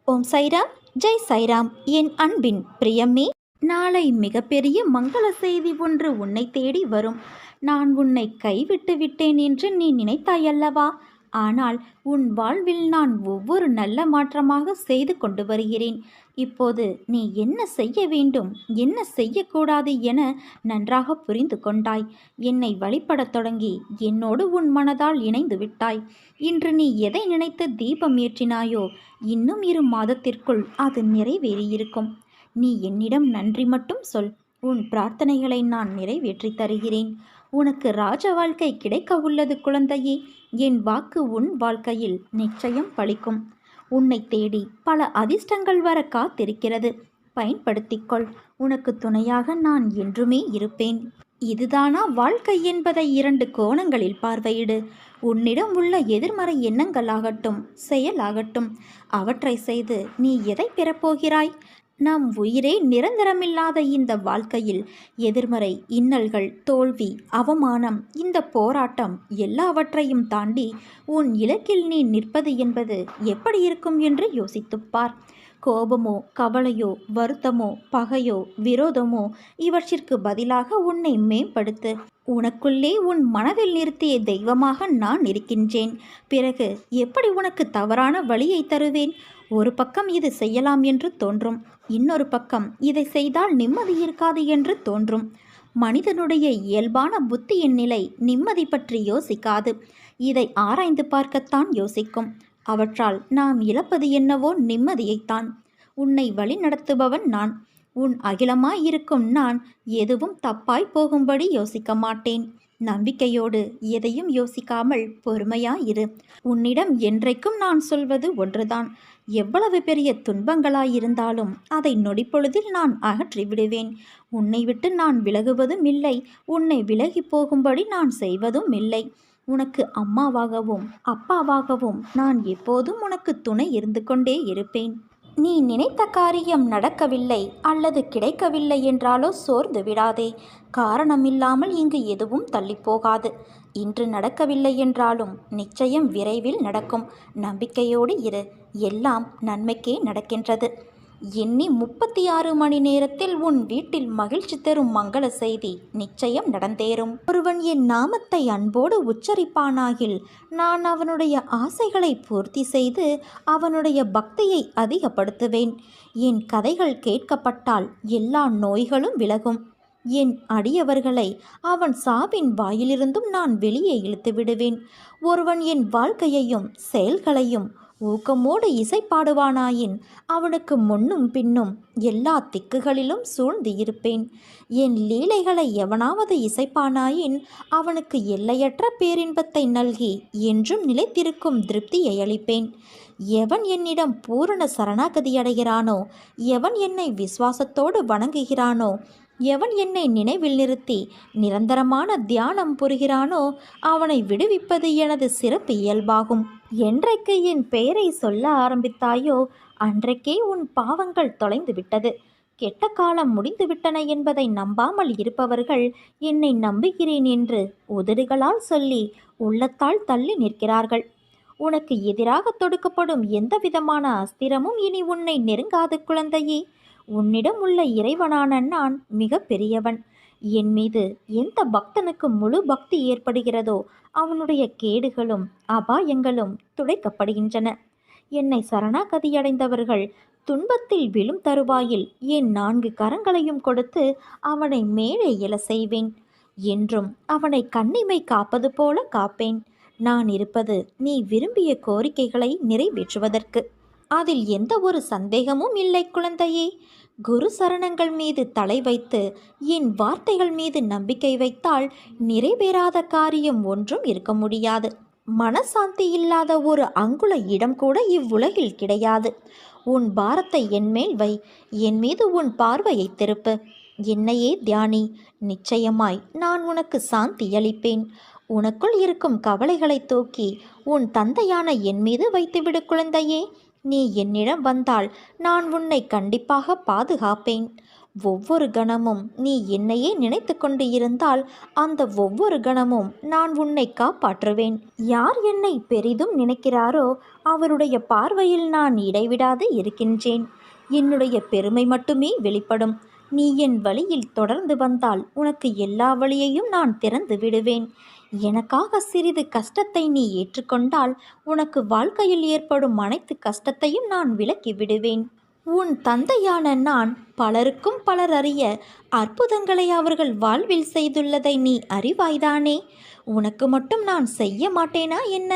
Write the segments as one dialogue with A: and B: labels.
A: ஓம் சைராம், ஜெய் சைராம். என் அன்பின் பிரியமே, நாளை மிகப்பெரிய மங்கள செய்தி ஒன்று உன்னை தேடி வரும். நான் உன்னை கைவிட்டு விட்டேன் என்று நீ நினைத்தாயல்லவா? ஆனால் உன் வாழ்வில் நான் ஒவ்வொரு நல்ல மாற்றமாக செய்து கொண்டு வருகிறேன். இப்போது நீ என்ன செய்ய வேண்டும், என்ன செய்யக்கூடாது என நன்றாக புரிந்து கொண்டாய். என்னை வழிபடத் தொடங்கி என்னோடு உன் மனதால் இணைந்து விட்டாய். இன்று நீ எதை நினைத்து தீபம் ஏற்றினாயோ, இன்னும் 2 மாதத்திற்குள் அது நிறைவேறியிருக்கும். நீ என்னிடம் நன்றி மட்டும் சொல். உன் பிரார்த்தனைகளை நான் நிறைவேற்றி தருகிறேன். உனக்கு ராஜ வாழ்க்கை கிடைக்க உள்ளது குழந்தையே. என் வாக்கு உன் வாழ்க்கையில் நிச்சயம் பலிக்கும். உன்னை தேடி பல அதிர்ஷ்டங்கள் வர காத்திருக்கிறது. பயன்படுத்திக்கொள். உனக்கு துணையாக நான் என்றுமே இருப்பேன். இதுதானா வாழ்க்கை என்பதை 2 கோணங்களில் பார்வையிடு. உன்னிடம் உள்ள எதிர்மறை எண்ணங்களாகட்டும், செயலாகட்டும், அவற்றை செய்து நீ எதை பெறப்போகிறாய்? நம் உயிரே நிரந்தரமில்லாத இந்த வாழ்க்கையில் எதிர்மறை, இன்னல்கள், தோல்வி, அவமானம், இந்த போராட்டம் எல்லாவற்றையும் தாண்டி உன் இலக்கில் நீ நிற்பது என்பது எப்படி இருக்கும் என்று யோசித்துப்பார். கோபமோ, கவலையோ, வருத்தமோ, பகையோ, விரோதமோ இவற்றிற்கு பதிலாக உன்னை மேம்படுத்து. உனக்குள்ளே உன் மனதில் நிறுத்திய தெய்வமாக நான் இருக்கின்றேன். பிறகு எப்படி உனக்கு தவறான வழியை தருவேன்? ஒரு பக்கம் இது செய்யலாம் என்று தோன்றும், இன்னொரு பக்கம் இதை செய்தால் நிம்மதி இருக்காது என்று தோன்றும். மனிதனுடைய இயல்பான புத்தியின் நிலை நிம்மதி பற்றி யோசிக்காது. இதை ஆராய்ந்து பார்க்கத்தான் யோசிக்கும். அவற்றால் நாம் இழப்பது என்னவோ நிம்மதியைத்தான். உன்னை வழி நடத்துபவன் நான். உன் அகிலமாயிருக்கும் நான் எதுவும் தப்பாய் போகும்படி யோசிக்க மாட்டேன். நம்பிக்கையோடு எதையும் யோசிக்காமல் பொறுமையாயிரு. உன்னிடம் என்றைக்கும் நான் சொல்வது ஒன்றுதான். எவ்வளவு பெரிய துன்பங்களாயிருந்தாலும் அதை நொடிப்பொழுதில் நான் அகற்றி விடுவேன். உன்னை விட்டு நான் விலகுவதும் இல்லை, உன்னை விலகி போகும்படி நான் செய்வதும் இல்லை. உனக்கு அம்மாவாகவும் அப்பாவாகவும் நான் எப்போதும் உனக்கு துணை இருந்து கொண்டே இருப்பேன். நீ நினைத்த காரியம் நடக்கவில்லை அல்லது கிடைக்கவில்லை என்றாலோ சோர்ந்து விடாதே. காரணமில்லாமல் இங்கு எதுவும் தள்ளிப்போகாது. இன்று நடக்கவில்லை என்றாலும் நிச்சயம் விரைவில் நடக்கும். நம்பிக்கையோடு இரு. எல்லாம் நன்மைக்கே நடக்கின்றது. எண்ணி 36 மணி நேரத்தில் உன் வீட்டில் மகிழ்ச்சி தரும் மங்கள செய்தி நிச்சயம் நடந்தேறும். ஒருவன் என் நாமத்தை அன்போடு உச்சரிப்பானாகில் நான் அவனுடைய ஆசைகளை பூர்த்தி செய்து அவனுடைய பக்தியை அதிகப்படுத்துவேன். என் கதைகள் கேட்கப்பட்டால் எல்லா நோய்களும் விலகும். என் அடியவர்களை அவன் சாவின் வாயிலிருந்தும் நான் வெளியே இழுத்து விடுவேன். ஒருவன் என் வாழ்க்கையையும் செயல்களையும் ஊக்கமோடு இசை பாடுவானாயின் அவனுக்கு முன்னும் பின்னும் எல்லா திக்குகளிலும் சூழ்ந்து இருப்பேன். என் லீலைகளை எவனாவது இசைப்பானாயின் அவனுக்கு எல்லையற்ற பேரின்பத்தை நல்கி என்றும் நிலைத்திருக்கும் திருப்தியை அளிப்பேன். எவன் என்னிடம் பூரண சரணாகதி அடைகிறானோ, எவன் என்னை விசுவாசத்தோடு வணங்குகிறானோ, எவன் என்னை நினைவில் நிறுத்தி நிரந்தரமான தியானம் புரிகிறானோ அவனை விடுவிப்பது எனது சிறப்பு இயல்பாகும். என்றைக்கு என் பெயரை சொல்ல ஆரம்பித்தாயோ அன்றைக்கே உன் பாவங்கள் தொலைந்து விட்டது. கெட்ட காலம் முடிந்துவிட்டன என்பதை நம்பாமல் இருப்பவர்கள் என்னை நம்புகிறேன் என்று உதடுகளால் சொல்லி உள்ளத்தால் தள்ளி நிற்கிறார்கள். உனக்கு எதிராக தொடுக்கப்படும் எந்த விதமான அஸ்திரமும் இனி உன்னை நெருங்காது குழந்தையே. உன்னிடம் உள்ள இறைவனான நான் மிக பெரியவன். என் மீது எந்த பக்தனுக்கு முழு பக்தி ஏற்படுகிறதோ அவனுடைய கேடுகளும் அபாயங்களும் துடைக்கப்படுகின்றன. என்னை சரணாகதியடைந்தவர்கள் துன்பத்தில் விழும் தருவாயில் என் 4 கரங்களையும் கொடுத்து அவனை மேலே எழ செய்வேன். என்றும் அவனை கண்ணிமை காப்பது போல காப்பேன். நான் இருப்பது நீ விரும்பிய கோரிக்கைகளை நிறைவேற்றுவதற்கு. அதில் எந்த ஒரு சந்தேகமும் இல்லை குழந்தையே. குரு சரணங்கள் மீது தலை வைத்து என் வார்த்தைகள் மீது நம்பிக்கை வைத்தால் நிறைவேறாத காரியம் ஒன்றும் இருக்க முடியாது. மனசாந்தி இல்லாத ஒரு அங்குல இடம் கூட இவ்வுலகில் கிடையாது. உன் பாரத்தை என்மேல் வை. என் மீது உன் பார்வையை திருப்பு. என்னையே தியானி. நிச்சயமாய் நான் உனக்கு சாந்தி அளிப்பேன். உனக்குள் இருக்கும் கவலைகளை தூக்கி உன் தந்தையான என் மீது வைத்துவிடு குழந்தையே. நீ என்னிடம் வந்தால் நான் உன்னை கண்டிப்பாக பாதுகாப்பேன். ஒவ்வொரு கணமும் நீ என்னையே நினைத்து கொண்டு இருந்தால் அந்த ஒவ்வொரு கணமும் நான் உன்னை காப்பாற்றுவேன். யார் என்னை பெரிதும் நினைக்கிறாரோ அவருடைய பார்வையில் நான் இடைவிடாது இருக்கின்றேன். என்னுடைய பெருமை மட்டுமே வெளிப்படும். நீ என் வழியில் தொடர்ந்து வந்தால் உனக்கு எல்லா வழியையும் நான் திறந்து விடுவேன். எனக்காக சிறிது கஷ்டத்தை நீ ஏற்றுக்கொண்டால் உனக்கு வாழ்க்கையில் ஏற்படும் அனைத்து கஷ்டத்தையும் நான் விலக்கி விடுவேன். உன் தந்தையான நான் பலருக்கும் பலர் அறிய அற்புதங்களை அவர்கள் வாழ்வில் செய்துள்ளதை நீ அறிவாய்தானே. உனக்கு மட்டும் நான் செய்ய மாட்டேனா என்ன?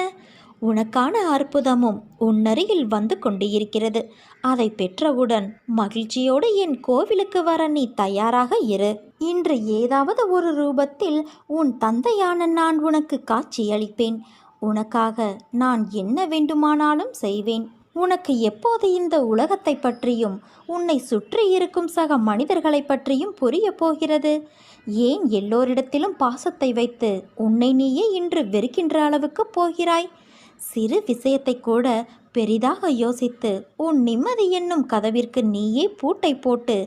A: உனக்கான அற்புதமும் உன்னருகில் வந்து கொண்டு இருக்கிறது. அதை பெற்றவுடன் மகிழ்ச்சியோடு என் கோவிலுக்கு வர நீ தயாராக இரு. இன்று ஏதாவது ஒரு ரூபத்தில் உன் தந்தையான நான் உனக்கு காட்சியளிப்பேன். உனக்காக நான் என்ன வேண்டுமானாலும் செய்வேன். உனக்கு எப்போது இந்த உலகத்தை பற்றியும் உன்னை சுற்றி இருக்கும் சக மனிதர்களை பற்றியும் புரிய போகிறது? ஏன் எல்லோரிடத்திலும் பாசத்தை வைத்து உன்னை நீயே இன்று வெறுக்கின்ற அளவுக்கு போகிறாய்? சிறு விஷயத்தை கூட பெரிதாக யோசித்து உன் நிம்மதி என்னும் கதவிற்கு நீயே பூட்டை போட்டு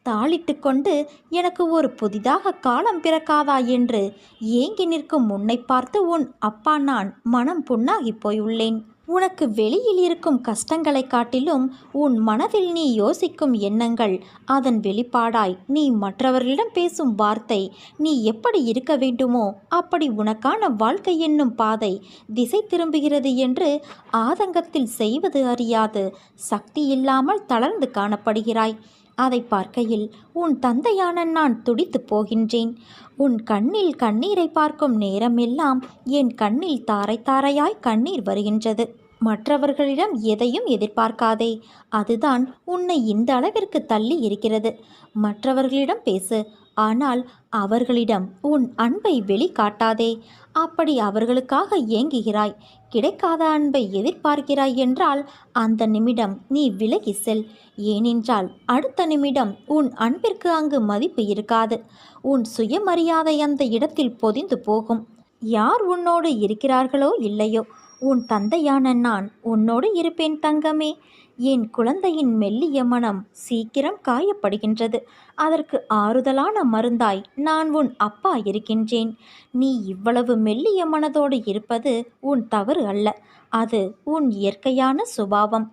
A: தாளிட்டு கொண்டு எனக்கு ஒரு புதிதாக காலம் பிறக்காதா என்று ஏங்கி நிற்கும் உன்னை பார்த்து உன் அப்பா நான் மனம் புண்ணாகி போயுள்ளேன். உனக்கு வெளியில் இருக்கும் கஷ்டங்களை காட்டிலும் உன் மனதில் நீ யோசிக்கும் எண்ணங்கள், அதன் வெளிப்பாடாய் நீ மற்றவர்களிடம் பேசும் வார்த்தை, நீ எப்படி இருக்க வேண்டுமோ அப்படி உனக்கான வாழ்க்கை என்னும் பாதை திசை திரும்புகிறது என்று ஆதங்கத்தில் செய்வது அறியாது சக்தி இல்லாமல் தளர்ந்து காணப்படுகிறாய். அதை பார்க்கையில் உன் தந்தையான நான் துடித்து போகின்றேன். உன் கண்ணில் கண்ணீரை பார்க்கும் நேரமெல்லாம் என் கண்ணில் தாரை தாரையாய் கண்ணீர் வருகின்றது. மற்றவர்களிடம் எதையும் எதிர்பார்க்காதே. அதுதான் உன்னை இந்த அளவிற்கு தள்ளி இருக்கிறது. மற்றவர்களிடம் பேசு, ஆனால் அவர்களிடம் உன் அன்பை வெளிக்காட்டாதே. அப்படி அவர்களுக்காக ஏங்குகிறாய், கிடைக்காத அன்பை எதிர்பார்க்கிறாய் என்றால் அந்த நிமிடம் நீ விலகி செல். ஏனென்றால் அடுத்த நிமிடம் உன் அன்பிற்கு அங்கு மதிப்பு இருக்காது. உன் சுயமரியாதை அந்த இடத்தில் பொதிந்து போகும். யார் உன்னோடு இருக்கிறார்களோ இல்லையோ, உன் தந்தையான நான் உன்னோடு இருப்பேன் தங்கமே. என் குழந்தையின் மெல்லிய மனம் சீக்கிரம் காயப்படுகின்றது. அதற்கு ஆறுதலான மருந்தாய் நான் உன் அப்பா இருக்கின்றேன். நீ இவ்வளவு மெல்லிய மனதோடு இருப்பது உன் தவறு அல்ல, அது உன் இயற்கையான சுபாவம்.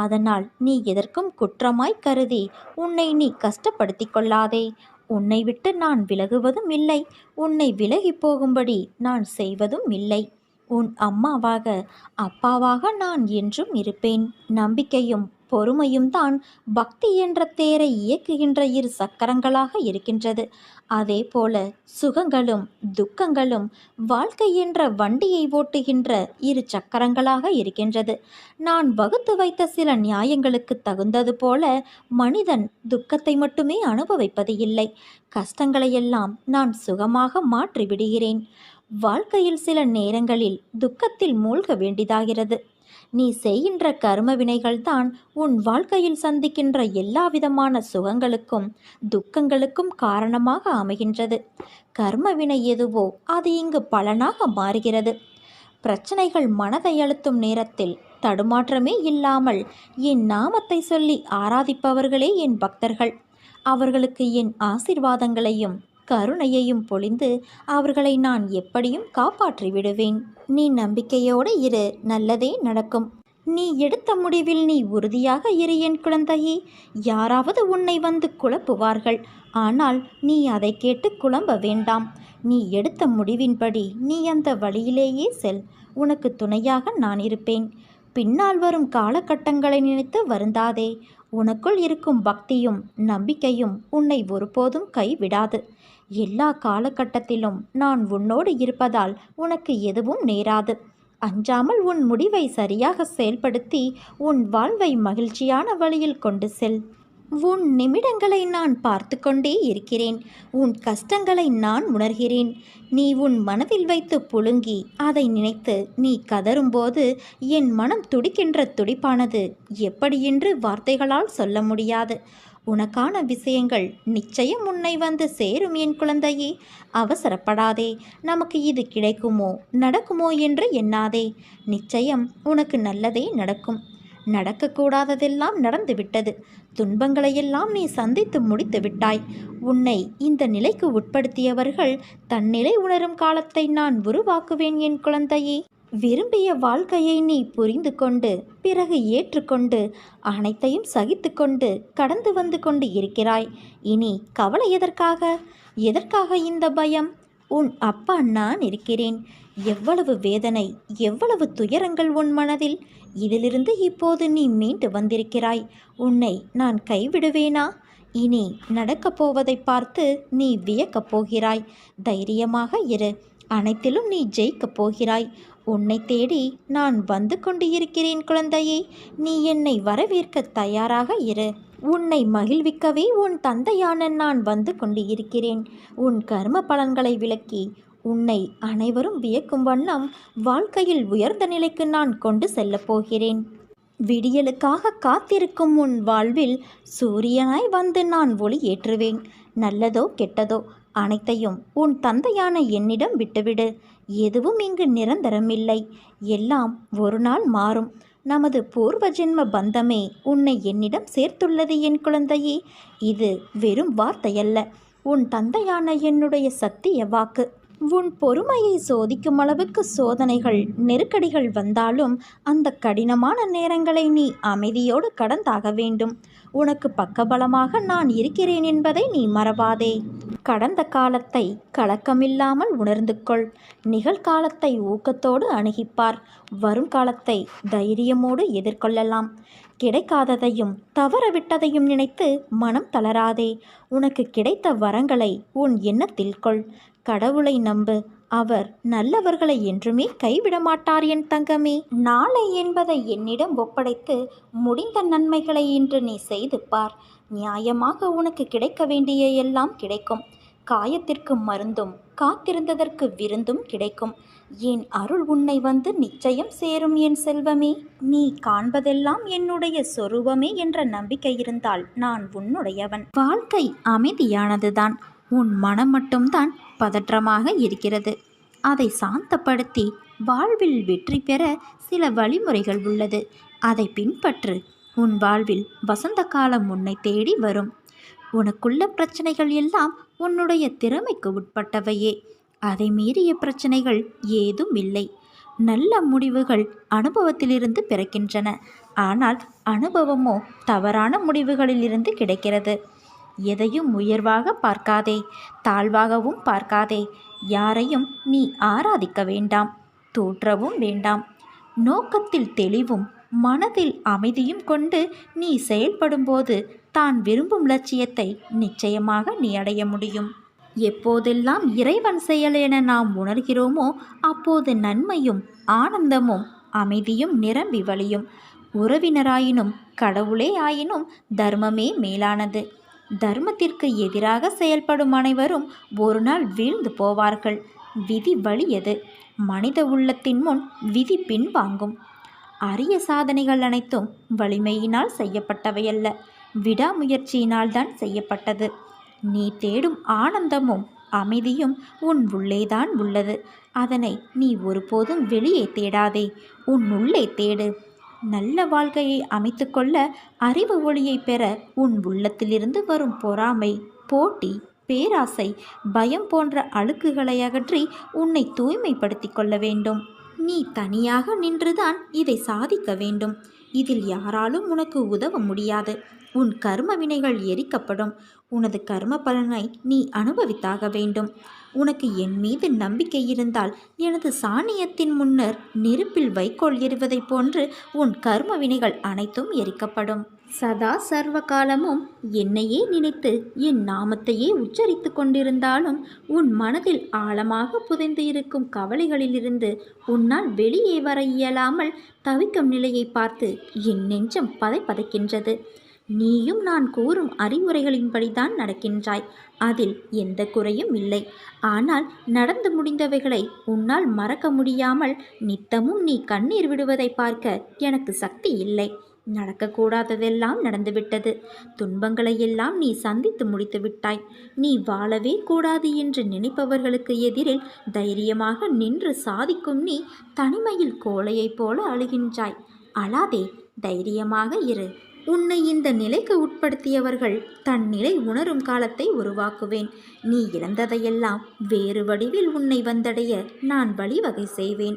A: அதனால் நீ எதற்கும் குற்றமாய் கருதி உன்னை நீ கஷ்டப்படுத்தி கொள்ளாதே. உன்னை விட்டு நான் விலகுவதும் இல்லை, உன்னை விலகி போகும்படி நான் செய்வதும் இல்லை. உன் அம்மாவாக அப்பாவாக நான் என்றும் இருப்பேன். நம்பிக்கையும் பொறுமையும் தான் பக்தி என்ற தேரை இயக்குகின்ற இரு சக்கரங்களாக இருக்கின்றது. அதே போல சுகங்களும் துக்கங்களும் வாழ்க்கை என்ற வண்டியை ஓட்டுகின்ற இரு சக்கரங்களாக இருக்கின்றது. நான் வகுத்து வைத்த சில நியாயங்களுக்கு தகுந்தது போல மனிதன் துக்கத்தை மட்டுமே அனுபவிப்பது இல்லை, கஷ்டங்களையெல்லாம் நான் சுகமாக மாற்றி விடுகிறேன். வாழ்க்கையில் சில நேரங்களில் துக்கத்தில் மூழ்க வேண்டியதாகிறது. நீ செய்கின்ற கர்ம வினைகள்தான் உன் வாழ்க்கையில் சந்திக்கின்ற எல்லா விதமான சுகங்களுக்கும் துக்கங்களுக்கும் காரணமாக அமைகின்றது. கர்ம வினை எதுவோ அது இங்கு பலனாக மாறுகிறது. பிரச்சனைகள் மனதை அழுத்தும் நேரத்தில் தடுமாற்றமே இல்லாமல் என் நாமத்தை சொல்லி ஆராதிப்பவர்களே என் பக்தர்கள். அவர்களுக்கு என் ஆசீர்வாதங்களையும் கருணையையும் பொழிந்து அவர்களை நான் எப்படியும் காப்பாற்றி விடுவேன். நீ நம்பிக்கையோடு இரு, நல்லதே நடக்கும். நீ எடுத்த முடிவில் நீ உறுதியாக இரு என் குழந்தையே. யாராவது உன்னை வந்து குழப்புவார்கள், ஆனால் நீ அதை கேட்டு குழம்ப வேண்டாம். நீ எடுத்த முடிவின்படி நீ அந்த வழியிலேயே செல். உனக்கு துணையாக நான் இருப்பேன். பின்னால் வரும் காலகட்டங்களை நினைத்து வருந்தாதே. உனக்குள் இருக்கும் பக்தியும் நம்பிக்கையும் உன்னை ஒருபோதும் கைவிடாது. எல்லா காலகட்டத்திலும் நான் உன்னோடு இருப்பதால் உனக்கு எதுவும் நேராது. அஞ்சாமல் உன் முடிவை சரியாக செயல்படுத்தி உன் வாழ்வை மகிழ்ச்சியான வழியில் கொண்டு செல். உன் நிமிடங்களை நான் பார்த்து கொண்டே இருக்கிறேன். உன் கஷ்டங்களை நான் உணர்கிறேன். நீ உன் மனதில் வைத்து புழுங்கி அதை நினைத்து நீ கதறும்போது என் மனம் துடிக்கின்ற துடிப்பானது எப்படியென்று வார்த்தைகளால் சொல்ல முடியாது. உனக்கான விஷயங்கள் நிச்சயம் உன்னை வந்து சேரும் என் குழந்தையே. அவசரப்படாதே. நமக்கு இது கிடைக்குமோ நடக்குமோ என்று எண்ணாதே. நிச்சயம் உனக்கு நல்லதே நடக்கும். நடக்கக்கூடாததெல்லாம் நடந்துவிட்டது. துன்பங்களையெல்லாம் நீ சந்தித்து முடித்து விட்டாய். உன்னை இந்த நிலைக்கு உட்படுத்தியவர்கள் தன்னிலை உணரும் காலத்தை நான் உருவாக்குவேன் என் குழந்தையே. விரும்பிய வாழ்க்கையை நீ புரிந்து கொண்டு பிறகு ஏற்றுக்கொண்டு அனைத்தையும் சகித்து கொண்டு கடந்து வந்து கொண்டு இருக்கிறாய். இனி கவலை எதற்காக இந்த பயம்? உன் அப்பா நான் இருக்கிறேன். எவ்வளவு வேதனை, எவ்வளவு துயரங்கள் உன் மனதில்! இதிலிருந்து இப்போது நீ மீண்டு வந்திருக்கிறாய். உன்னை நான் கைவிடுவேனா? இனி நடக்கப் போவதை பார்த்து நீ வியக்கப் போகிறாய். தைரியமாக இரு. அனைத்திலும் நீ ஜெயிக்கப் போகிறாய். உன்னை தேடி நான் வந்து கொண்டு இருக்கிறேன் குழந்தையே. நீ என்னை வரவேற்க தயாராக இரு. உன்னை மகிழ்விக்கவே உன் தந்தையான நான் வந்து கொண்டு இருக்கிறேன். உன் கர்ம பலன்களை விளக்கி உன்னை அனைவரும் வியக்கும் வண்ணம் வாழ்க்கையில் உயர்ந்த நிலைக்கு நான் கொண்டு செல்லப் போகிறேன். விடியலுக்காக காத்திருக்கும் உன் வாழ்வில் சூரியனாய் வந்து நான் ஒளி ஏற்றுவேன். நல்லதோ கெட்டதோ அனைத்தையும் உன் தந்தையான என்னிடம் விட்டுவிடு. எதுவும் இங்கு நிரந்தரமில்லை. எல்லாம் ஒரு நாள் மாறும். நமது பூர்வ ஜென்ம பந்தமே உன்னை என்னிடம் சேர்த்துள்ளது என் குழந்தையே. இது வெறும் வார்த்தையல்ல, உன் தந்தையான என்னுடைய சத்திய வாக்கு. உன் பொறுமையை சோதிக்கும் அளவுக்கு சோதனைகள், நெருக்கடிகள் வந்தாலும் அந்த கடினமான நேரங்களை நீ அமைதியோடு கடந்தாக வேண்டும். உனக்கு பக்கபலமாக நான் இருக்கிறேன் என்பதை நீ மறவாதே. கடந்த காலத்தை கலக்கமில்லாமல் உணர்ந்து கொள். நிகழ்காலத்தை ஊக்கத்தோடு அணுகிப்பார். வருங்காலத்தை தைரியமோடு எதிர்கொள்ளலாம். கிடைக்காததையும் தவறவிட்டதையும் நினைத்து மனம் தளராதே. உனக்கு கிடைத்த வரங்களை உன் எண்ணத்தில் கொள். கடவுளை நம்பு. அவர் நல்லவர்களை என்றுமே கைவிட மாட்டார் என் தங்கமே. நாளை என்பதை என்னிடம் ஒப்படைத்து முடிந்த நன்மைகளை இன்று நீ செய்து பார். நியாயமாக உனக்கு கிடைக்க வேண்டிய எல்லாம் கிடைக்கும். காயத்திற்கு மருந்தும் காத்திருந்ததற்கு விருந்தும் கிடைக்கும். என் அருள் உன்னை வந்து நிச்சயம் சேரும் என் செல்வமே. நீ காண்பதெல்லாம் என்னுடைய சொரூபமே என்ற நம்பிக்கை இருந்தால் நான் உன்னுடையவன். வாழ்க்கை அமைதியானதுதான். உன் மனம் மட்டும்தான் பதற்றமாக இருக்கிறது. அதை சாந்தப்படுத்தி வாழ்வில் வெற்றி பெற சில வழிமுறைகள் உள்ளது. அதை பின்பற்று. உன் வாழ்வில் வசந்த காலம் உன்னை தேடி வரும். உனக்குள்ள பிரச்சனைகள் எல்லாம் உன்னுடைய திறமைக்கு உட்பட்டவையே. அதை மீறிய பிரச்சனைகள் ஏதும் இல்லை. நல்ல முடிவுகள் அனுபவத்திலிருந்து பிறக்கின்றன. ஆனால் அனுபவமோ தவறான முடிவுகளிலிருந்து கிடைக்கிறது. எதையும் உயர்வாக பார்க்காதே, தாழ்வாகவும் பார்க்காதே. யாரையும் நீ ஆராதிக்க வேண்டாம், தூற்றவும் வேண்டாம். நோக்கத்தில் தெளிவும் மனதில் அமைதியும் கொண்டு நீ செயல்படும்போது தான் விரும்பும் லட்சியத்தை நிச்சயமாக நீ அடைய முடியும். எப்போதெல்லாம் இறைவன் செயல் என நாம் உணர்கிறோமோ அப்போது நன்மையும் ஆனந்தமும் அமைதியும் நிரம்பி வழியும். உறவினராயினும் கடவுளே ஆயினும் தர்மமே மேலானது. தர்மத்திற்கு எதிராக செயல்படும் அனைவரும் ஒரு நாள் வீழ்ந்து போவார்கள். விதி வலியது. மனித உள்ளத்தின் முன் விதி பின்வாங்கும். அரிய சாதனைகள் அனைத்தும் வலிமையினால் செய்யப்பட்டவையல்ல, விடாமுயற்சியினால் தான் செய்யப்பட்டது. நீ தேடும் ஆனந்தமும் அமைதியும் உன் உள்ளேதான் உள்ளது. அதனை நீ ஒருபோதும் வெளியே தேடாதே, உன் உள்ளே தேடு. நல்ல வாழ்க்கையை அமைத்து கொள்ள அறிவு ஒளியை பெற உன் உள்ளத்திலிருந்து வரும் பொறாமை, போட்டி, பேராசை, பயம் போன்ற அழுக்குகளை அகற்றி உன்னை தூய்மைப்படுத்தி கொள்ள வேண்டும். நீ தனியாக நின்றுதான் இதை சாதிக்க வேண்டும். இதில் யாராலும் உனக்கு உதவ முடியாது. உன் கர்ம வினைகள் எரிக்கப்படும். உனது கர்ம பலனை நீ அனுபவித்தாக வேண்டும். உனக்கு என் மீது நம்பிக்கை இருந்தால் எனது சாணியத்தின் முன்னர் நெருப்பில் வைக்கோல் எறிவதைப் போன்று உன் கர்ம வினைகள் அனைத்தும் எரிக்கப்படும். சதா சர்வ காலமும் என்னையே நினைத்து என் நாமத்தையே உச்சரித்து கொண்டிருந்தாலும் உன் மனதில் ஆழமாக புதைந்து இருக்கும் கவலைகளிலிருந்து உன்னால் வெளியே வர இயலாமல் தவிக்கும் நிலையை பார்த்து என் நெஞ்சம் பதைக்கின்றது. நீயும் நான் கூறும் அறிவுரைகளின்படிதான் நடக்கின்றாய். அதில் எந்த குறையும் இல்லை. ஆனால் நடந்து முடிந்தவைகளை உன்னால் மறக்க முடியாமல் நித்தமும் நீ கண்ணீர் விடுவதை பார்க்க எனக்கு சக்தி இல்லை. நடக்கக்கூடாததெல்லாம் நடந்துவிட்டது. துன்பங்களையெல்லாம் நீ சந்தித்து முடித்து விட்டாய். நீ வாழவே கூடாது என்று நினைப்பவர்களுக்கு எதிரில் தைரியமாக நின்று சாதிக்கும் நீ தனிமையில் கோழையைப் போல அழுகின்றாய். அழாதே, தைரியமாக இரு. உன்னை இந்த நிலைக்கு உட்படுத்தியவர்கள் தன் நிலை உணரும் காலத்தை உருவாக்குவேன். நீ இழந்ததையெல்லாம் வேறு வடிவில் உன்னை வந்தடைய நான் வழிவகை செய்வேன்.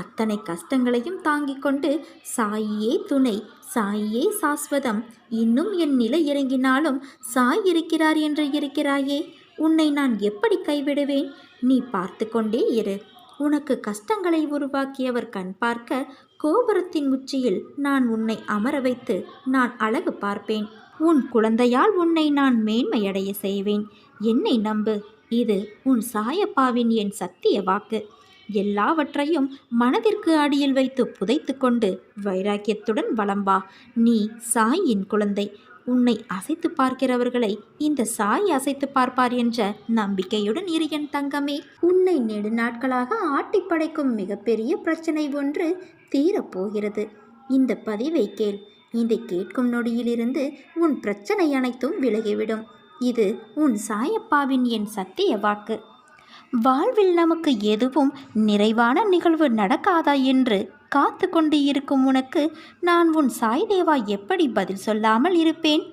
A: அத்தனை கஷ்டங்களையும் தாங்கிக் கொண்டு சாயியே துணை, சாயியே சாஸ்வதம், இன்னும் என் நிலை இறங்கினாலும் சாய் இருக்கிறார் என்று இருக்கிறாயே, உன்னை நான் எப்படி கைவிடுவேன்? நீ பார்த்து கொண்டே இரு. உனக்கு கஷ்டங்களை உருவாக்கியவர் கண் பார்க்க கோபுரத்தின் உச்சியில் நான் உன்னை அமர வைத்து நான் அழகு பார்ப்பேன். உன் குழந்தையால் உன்னை நான் மேன்மையடைய செய்வேன். என்னை நம்பு. இது உன் சாயப்பாவின் என் சத்திய வாக்கு. எல்லாவற்றையும் மனதிற்கு அடியில் வைத்து புதைத்து கொண்டு வைராக்கியத்துடன் வலம் வா. நீ சாயின் குழந்தை. உன்னை அசைத்து பார்க்கிறவர்களை இந்த சாய் அசைத்து பார்ப்பார் என்ற நம்பிக்கையுடன் இரு என் தங்கமே. உன்னை நெடுநாட்களாக ஆட்டி படைக்கும் மிகப்பெரிய பிரச்சனை ஒன்று தீரப்போகிறது. இந்த பதிவை கேள். இதை கேட்கும் நொடியிலிருந்து உன் பிரச்சனை அனைத்தும் விலகிவிடும். இது உன் சாயப்பாவின் என் சத்திய வாக்கு. வாழ்வில் நமக்கு எதுவும் நிறைவான நிகழ்வு நடக்காதா என்று காத்து கொண்டு இருக்கும் உனக்கு நான் உன் சாய்தேவா எப்படி பதில் சொல்லாமல் இருப்பேன்?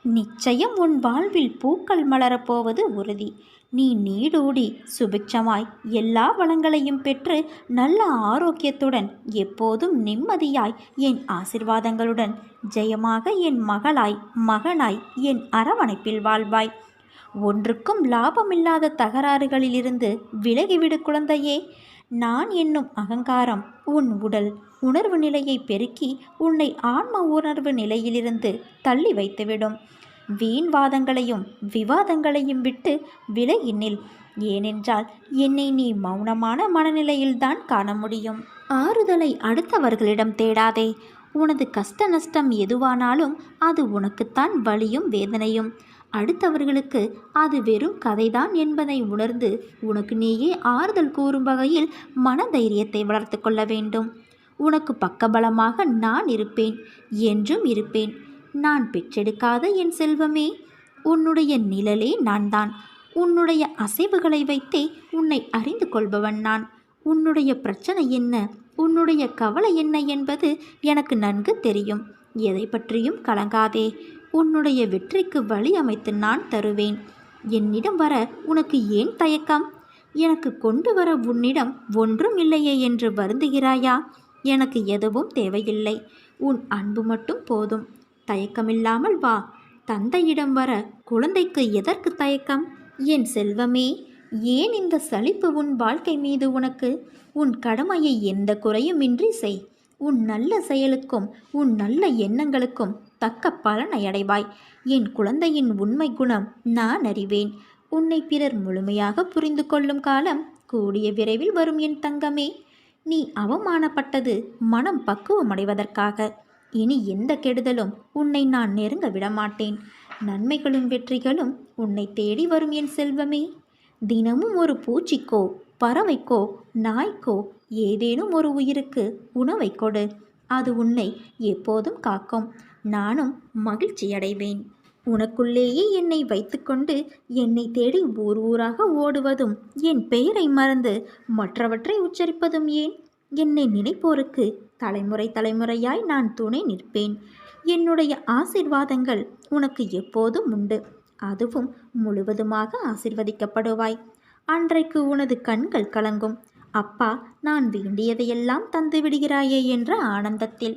A: நிச்சயம் உன் வாழ்வில் பூக்கள் மலரப்போவது உறுதி. நீ நீடூடி சுபிட்சமாய் எல்லா வளங்களையும் பெற்று நல்ல ஆரோக்கியத்துடன் எப்போதும் நிம்மதியாய் என் ஆசிர்வாதங்களுடன் ஜெயமாக என் மகளாய் மகனாய் என் அரவணைப்பில் வாழ்வாய். ஒன்றுக்கும் லாபமில்லாத தகராறுகளிலிருந்து விலகிவிடு குழந்தையே. நான் என்னும் அகங்காரம் உன் உடல் உணர்வு நிலையை பெருக்கி உன்னை ஆன்ம உணர்வு நிலையிலிருந்து தள்ளி வைத்துவிடும். வீண் வாதங்களையும் விவாதங்களையும் விட்டு விலகி நில். ஏனென்றால் என்னை நீ மௌனமான மனநிலையில்தான் காண முடியும். ஆறுதலை அடுத்தவர்களிடம் தேடாதே. உனது கஷ்ட நஷ்டம் எதுவானாலும் அது உனக்குத்தான் வலியும் வேதனையும். அடுத்தவர்களுக்கு அது வெறும் கதைதான் என்பதை உணர்ந்து உனக்கு நீயே ஆறுதல் கூறும் வகையில் மனதைரியத்தை வளர்த்து கொள்ள வேண்டும். உனக்கு பக்கபலமாக நான் இருப்பேன், என்றும் இருப்பேன். நான் பெற்றெடுக்காத என் செல்வமே, உன்னுடைய நிழலே நான் தான். உன்னுடைய அசைவுகளை வைத்தே உன்னை அறிந்து கொள்பவன் நான். உன்னுடைய பிரச்சனை என்ன, உன்னுடைய கவலை என்ன என்பது எனக்கு நன்கு தெரியும். எதை பற்றியும் கலங்காதே. உன்னுடைய வெற்றிக்கு வழி அமைத்து நான் தருவேன். என்னிடம் வர உனக்கு ஏன் தயக்கம்? எனக்கு கொண்டு வர உன்னிடம் ஒன்றும் இல்லையே என்று வருந்துகிறாயா? எனக்கு எதுவும் தேவையில்லை. உன் அன்பு மட்டும் போதும். தயக்கமில்லாமல் வா. தந்தையிடம் வர குழந்தைக்கு எதற்கு தயக்கம்? என் செல்வமே, ஏன் இந்த சலிப்பு உன் வாழ்க்கை மீது உனக்கு? உன் கடமையை எந்த குறையுமின்றி செய். உன் நல்ல செயலுக்கும் உன் நல்ல எண்ணங்களுக்கும் தக்க பலனை அடைவாய். என் குழந்தையின் உண்மை குணம் நான் அறிவேன். உன்னை பிறர் முழுமையாக புரிந்து கொள்ளும் காலம் கூடிய விரைவில் வரும் என் தங்கமே. நீ அவமானப்பட்டது மனம் பக்குவமடைவதற்காக. இனி எந்த கெடுதலும் உன்னை நான் நெருங்க விடமாட்டேன். நன்மைகளும் வெற்றிகளும் உன்னை தேடி வரும் என் செல்வமே. தினமும் ஒரு பூச்சிக்கோ பறவைக்கோ நாய்க்கோ ஏதேனும் ஒரு உயிருக்கு உணவை கொடு. அது உன்னை எப்போதும் காக்கும். நானும் மகிழ்ச்சியடைவேன். உனக்குள்ளேயே என்னை வைத்துக்கொண்டு என்னை தேடி ஊர் ஊராக ஓடுவதும் என் பெயரை மறந்து மற்றவற்றை உச்சரிப்பதும் ஏன்? என்னை நினைப்போருக்கு தலைமுறை தலைமுறையாய் நான் துணை நிற்பேன். என்னுடைய ஆசிர்வாதங்கள் உனக்கு எப்போதும் உண்டு. அதுவும் முழுவதுமாக ஆசிர்வதிக்கப்படுவாய். அன்றைக்கு உனது கண்கள் கலங்கும். அப்பா, நான் வேண்டியதையெல்லாம் தந்து விடுகிறாயே என்ற ஆனந்தத்தில்.